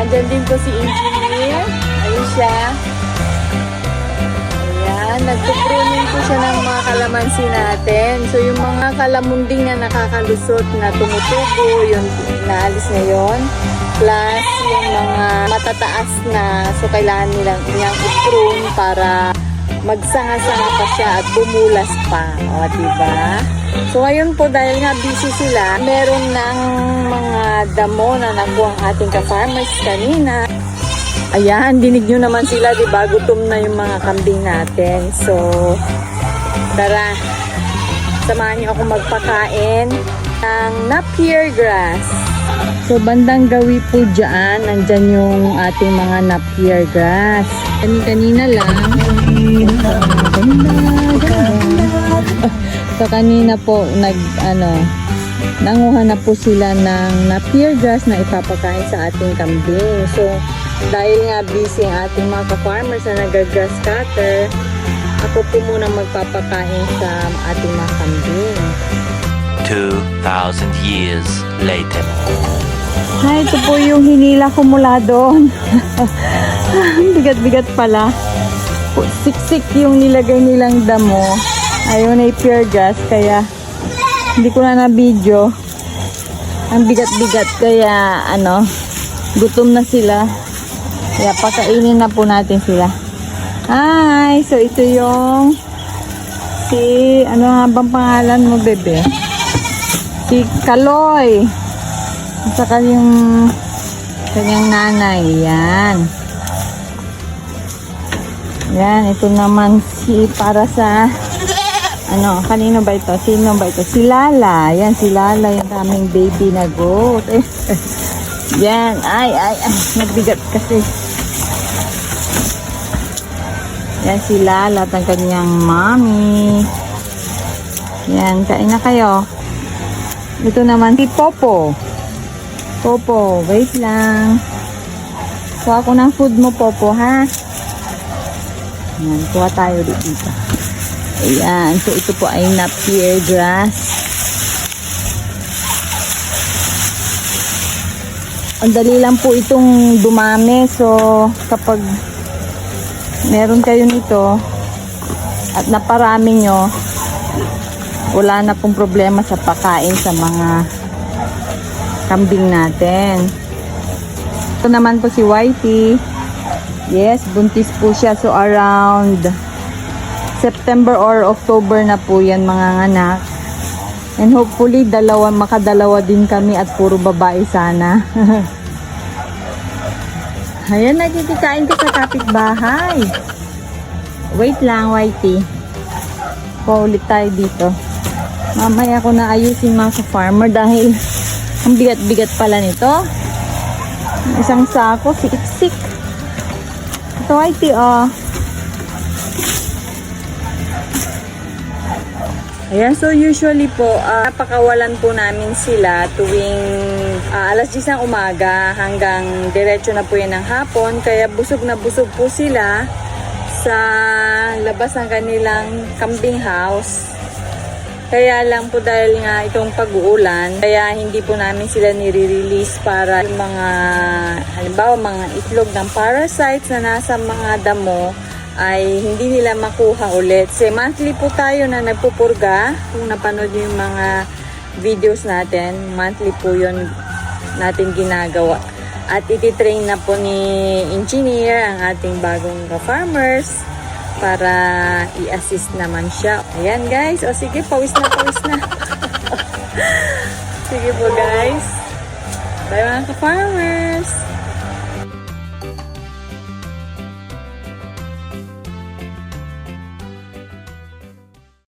andyan din po si Engineer. Ayun siya. Ayan, nagpupruning po siya ng mga kalamansi natin. So, yung mga kalamunding na nakakalusot na tumutubo, yun, naalis na yun. Plus, yung mga matataas na, so kailangan niyang i-prune para magsanga-sanga pa siya at bumulas pa. O, diba? So, ngayon po, dahil nga busy sila, meron ng mga damo na nakuha ang ating ka-farmers kanina. Ayan, dinig nyo naman sila, diba? Gutom na yung mga kambing natin. So, tara, samahan nyo ako magpakain ng Napier grass. So, bandang gawi po dyan, nandyan yung ating mga Napier grass. Kanina lang. So, kanina po, nanguha na po sila ng Napier grass na ipapakain sa ating kambing. So, dahil nga busy ang ating mga ka-farmers na nag-grass cutter, ako po muna magpapakain sa ating mga kambing. 2,000 years later. Ay, ito po yung hinila ko mula doon. Bigat-bigat pala. Siksik yung nilagay nilang damo. Ayun ay pure gas, kaya hindi ko na na-video. Ang bigat-bigat, kaya gutom na sila. Kaya pakainin na po natin sila. Hi! So ito yung ano nga bang pangalan mo, bebe? Si Kaloy. At saka yung kanyang nanay. Yan. Yan. Ito naman para sa kanino ba ito? Sino ba ito? Si Lala. Yan, si Lala. Yung aming baby na goat. Yan. Ay. Nagbigat kasi. Yan si Lala at ang kanyang mommy. Yan, kain na kayo. Ito naman si Popo. Popo, wait lang. Kuha ko ng food mo, Popo, ha? Yan, kuha tayo dito. Ayan, so ito po ay Napier grass. Ang dali lang po itong dumami. So, kapag meron kayo nito at naparami nyo, wala na pong problema sa pagkain sa mga kambing natin. Ito naman po si Whitey. Yes, buntis po siya. So around September or October na po yan mga anak. And hopefully makadalawa din kami at puro babae sana. Ayan, nagkikikain ko sa kapitbahay. Wait lang, Whitey. Paulit tayo dito. Mamaya ko na ayusin mga ka-farmer dahil ang bigat-bigat pala nito. Isang sako, siksik. Ito, Whitey, oh. Ayan, so usually po, napakawalan po namin sila tuwing alas 10 ng umaga hanggang diretso na po yan ng hapon. Kaya busog na busog po sila sa labas ng kanilang kambing house. Kaya lang po dahil nga itong pag-uulan, kaya hindi po namin sila nire-release para yung mga, halimbawa mga itlog ng parasites na nasa mga damo ay hindi nila makuha ulit. So, monthly po tayo na nagpupurga. Kung napanood yung mga videos natin, monthly po yun natin ginagawa. At ititrain na po ni Engineer ang ating bagong ka-farmers para i-assist naman siya. Ayan guys. O sige, pawis na. Sige po guys. Bye mga ka-farmers.